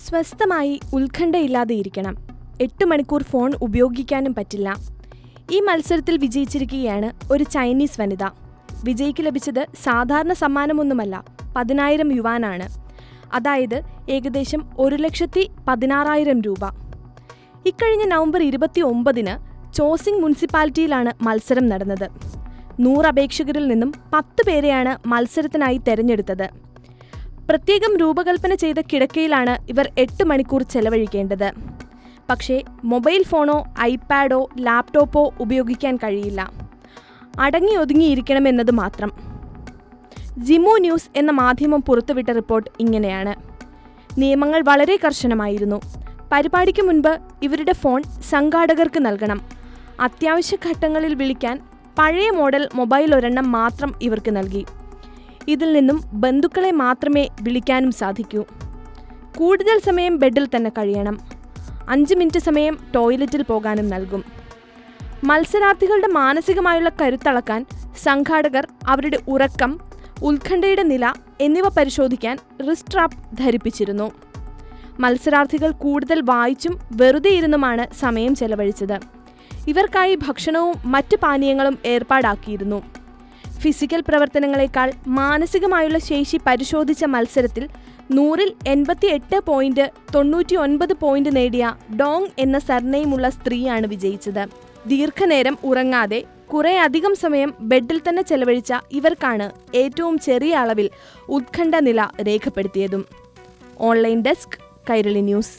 സ്വസ്ഥമായി ഉത്കണ്ഠയില്ലാതെ ഇരിക്കണം. 8 മണിക്കൂർ ഫോൺ ഉപയോഗിക്കാനും പറ്റില്ല. ഈ മത്സരത്തിൽ വിജയിച്ചിരിക്കുകയാണ് ഒരു ചൈനീസ് വനിത. വിജയിക്ക് ലഭിച്ചത് സാധാരണ സമ്മാനമൊന്നുമല്ല, 10,000 യുവാനാണ്. അതായത് ഏകദേശം 1,16,000 രൂപ. ഇക്കഴിഞ്ഞ നവംബർ 29-ന് ചോസിംഗ് മുനിസിപ്പാലിറ്റിയിലാണ് മത്സരം നടന്നത്. 100 അപേക്ഷകരിൽ നിന്നും 10 പേരെയാണ് മത്സരത്തിനായി തെരഞ്ഞെടുത്തത്. പ്രത്യേകം രൂപകൽപ്പന ചെയ്ത കിടക്കയിലാണ് ഇവർ 8 മണിക്കൂർ ചെലവഴിക്കേണ്ടത്. പക്ഷേ മൊബൈൽ ഫോണോ ഐപാഡോ ലാപ്ടോപ്പോ ഉപയോഗിക്കാൻ കഴിയില്ല. അടങ്ങി ഒതുങ്ങിയിരിക്കണമെന്നത് മാത്രം. ജിമു ന്യൂസ് എന്ന മാധ്യമം പുറത്തുവിട്ട റിപ്പോർട്ട് ഇങ്ങനെയാണ്. നിയമങ്ങൾ വളരെ കർശനമായിരുന്നു. പരിപാടിക്ക് മുൻപ് ഇവരുടെ ഫോൺ സംഘാടകർക്ക് നൽകണം. അത്യാവശ്യ ഘട്ടങ്ങളിൽ വിളിക്കാൻ പഴയ മോഡൽ മൊബൈൽ ഒരെണ്ണം മാത്രം ഇവർക്ക് നൽകി. ഇതിൽ നിന്നും ബന്ധുക്കളെ മാത്രമേ വിളിക്കാനും സാധിക്കൂ. കൂടുതൽ സമയം ബെഡിൽ തന്നെ കഴിയണം. 5 മിനിറ്റ് സമയം ടോയ്ലറ്റിൽ പോകാനും നൽകും. മത്സരാർത്ഥികളുടെ മാനസികമായുള്ള കരുത്തളക്കാൻ സംഘാടകർ അവരുടെ ഉറക്കം, ഉത്കണ്ഠയുടെ നില എന്നിവ പരിശോധിക്കാൻ റിസ്ട്രാപ്പ് ധരിപ്പിച്ചിരുന്നു. മത്സരാർത്ഥികൾ കൂടുതൽ വായിച്ചും വെറുതെ ഇരുന്നുമാണ് സമയം ചെലവഴിച്ചത്. ഇവർക്കായി ഭക്ഷണവും മറ്റ് പാനീയങ്ങളും ഏർപ്പാടാക്കിയിരുന്നു. ഫിസിക്കൽ പ്രവർത്തനങ്ങളെക്കാൾ മാനസികമായുള്ള ശേഷി പരിശോധിച്ച മത്സരത്തിൽ 100-ൽ 88.99 പോയിന്റ് നേടിയ ഡോങ് എന്ന സർനെയിമുള്ള സ്ത്രീയാണ് വിജയിച്ചത്. ദീർഘനേരം ഉറങ്ങാതെ കുറേ അധികം സമയം ബെഡിൽ തന്നെ ചെലവഴിച്ച ഇവർക്കാണ് ഏറ്റവും ചെറിയ അളവിൽ ഉത്കണ്ഠ നില രേഖപ്പെടുത്തിയതും. Online desk, Kairali news.